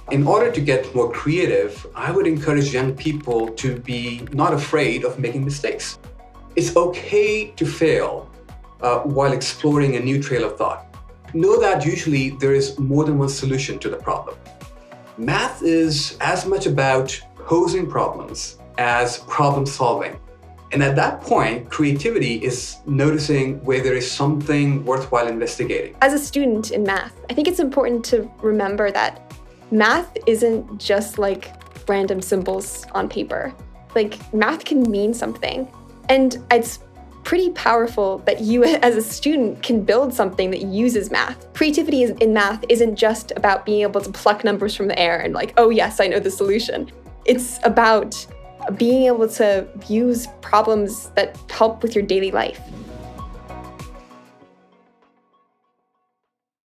In order to get more creative, I would encourage young people to be not afraid of making mistakes. It's okay to fail while exploring a new trail of thought. Know that usually there is more than one solution to the problem. Math is as much about posing problems as problem solving. And at that point, creativity is noticing where there is something worthwhile investigating. As a student in math, I think it's important to remember that math isn't just like random symbols on paper. Like, math can mean something. And it's pretty powerful that you as a student can build something that uses math. Creativity in math isn't just about being able to pluck numbers from the air and like, oh yes, I know the solution. It's about being able to use problems that help with your daily life.